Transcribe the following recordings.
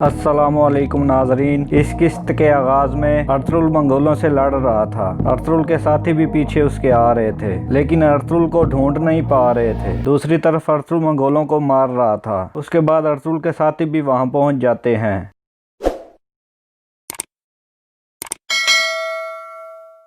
अस्सलामुअलैकुम नाजरीन। इस किस्त के आगाज में अर्तुगरुल मंगोलों से लड़ रहा था। अर्तुगरुल के साथी भी पीछे उसके आ रहे थे, लेकिन अर्तुगरुल को ढूंढ नहीं पा रहे थे। दूसरी तरफ अर्तुगरुल मंगोलों को मार रहा था। उसके बाद अर्तुगरुल के साथी भी वहां पहुंच जाते हैं।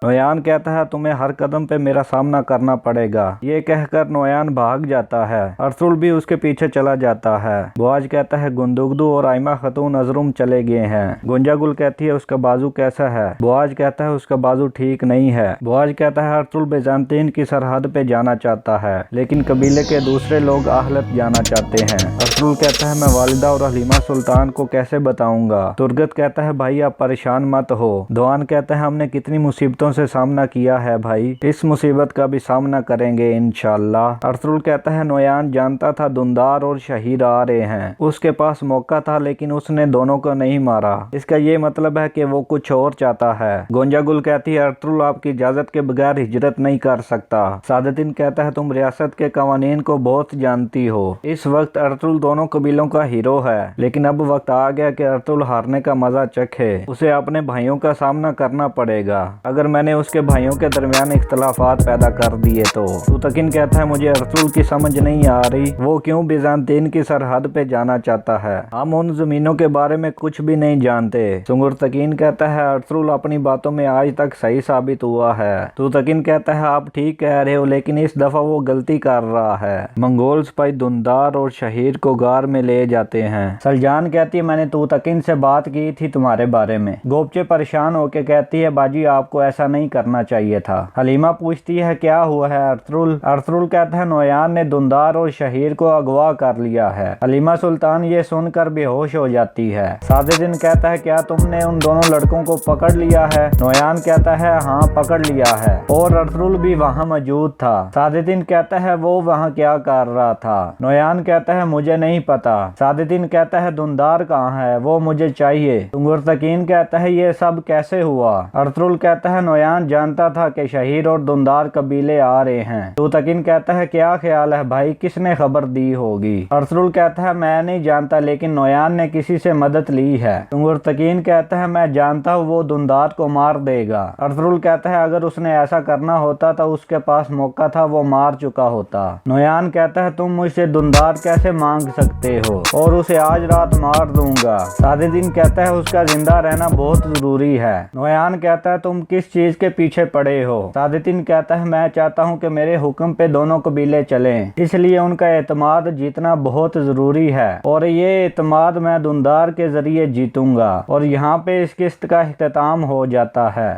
नोयान कहता है तुम्हें हर कदम पे मेरा सामना करना पड़ेगा। ये कहकर नोयान भाग जाता है। अर्तुगरुल भी उसके पीछे चला जाता है। बुआज कहता है गुंदुगदू और आइमा खतून अजरुम चले गए हैं। गुंजागुल कहती है उसका बाजू कैसा है। बुआज कहता है उसका बाजू ठीक नहीं है। बुआज कहता है अर्तुगरुल बेजानतीन की सरहद पे जाना चाहता है, लेकिन कबीले के दूसरे लोग आहलत जाना चाहते हैं। अर्तुगरुल कहता है मैं वालिदा और हलीमा सुल्तान को कैसे बताऊंगा। तुर्गत कहता है भाई आप परेशान मत हो। दोआन कहता है हमने कितनी मुसीबतों से सामना किया है भाई, इस मुसीबत का भी सामना करेंगे इंशाल्लाह। अर्तुगरुल कहता है नोयान जानता था दुंदार और शहीद आ रहे हैं। उसके पास मौका था, लेकिन उसने दोनों को नहीं मारा। इसका ये मतलब है कि वो कुछ और चाहता है। गोंजागुल कहती है अर्तुगरुल आपकी इजाजत के बगैर हिजरत नहीं कर सकता। सादुद्दीन कहता है तुम रियासत के कवानीन को बहुत जानती हो। इस वक्त अर्तुगरुल दोनों कबीलों का हीरो है, लेकिन अब वक्त आ गया कि अर्तुगरुल हारने का मजा चखे। उसे अपने भाइयों का सामना करना पड़ेगा। अगर मैंने उसके भाइयों के दरमियान इख्तलाफात पैदा कर दिए तो तुतकिन कहता है मुझे अर्तुगरुल की समझ नहीं आ रही, वो क्यों बिजानतीन की सरहद पे जाना चाहता है। हम उन जमीनों के बारे में कुछ भी नहीं जानते। सुंगुरतकीन कहता है अर्तुगरुल अपनी बातों में आज तक सही साबित हुआ है। तुतकिन कहता है आप ठीक कह रहे हो, लेकिन इस दफा वो गलती कर रहा है। मंगोल सिपाही दुंदार और शहीद को गार में ले जाते हैं। सलजान कहती है मैंने तुतकिन से बात की थी तुम्हारे बारे में। गोपचे परेशान होकर कहती है बाजी आपको ऐसा नहीं करना चाहिए था। हलीमा पूछती है क्या हुआ है अर्तुगरुल कहता है नोयान ने दुंदार और शहीर को अगवा कर लिया है। हलीमा सुल्तान ये सुनकर बेहोश हो जाती है। सादुद्दीन कहता है क्या तुमने उन दोनों लड़कों को पकड़ लिया है। नोयान कहता है हाँ पकड़ लिया है, और अर्तुगरुल भी वहाँ मौजूद था। सादुद्दीन कहता है वो वहाँ क्या कर रहा था। नोयान कहता है मुझे नहीं पता। सादुद्दीन कहता है दुंदार कहाँ है, वो मुझे चाहिए। सुंगुरतकीन कहता है ये सब कैसे हुआ। अर्तुगरुल कहता है नोयान जानता था कि शहीर और दुंदार कबीले आ रहे हैं। तुतकिन कहता है क्या ख्याल है भाई, किसने खबर दी होगी। अर्तुगरुल कहता है मैं नहीं जानता, लेकिन नोयान ने किसी से मदद ली है। सुंगुरतकीन कहता है मैं जानता हूँ वो दुंदार को मार देगा। अर्तुगरुल कहता है अगर उसने ऐसा करना होता तो उसके पास मौका था, वो मार चुका होता। नोयान कहता है तुम मुझसे दुंदार कैसे मांग सकते हो, और उसे आज रात मार दूंगा। सादुद्दीन कहता है उसका जिंदा रहना बहुत जरूरी है। नोयान कहता है तुम किस चीज के पीछे पड़े हो। सादुद्दीन कहता है मैं चाहता हूं कि मेरे हुक्म पे दोनों कबीले चलें, इसलिए उनका एतमाद जीतना बहुत जरूरी है, और ये एतमाद मैं दुंदार के जरिए जीतूंगा। और यहाँ पे इस किस्त का इख्तिताम हो जाता है।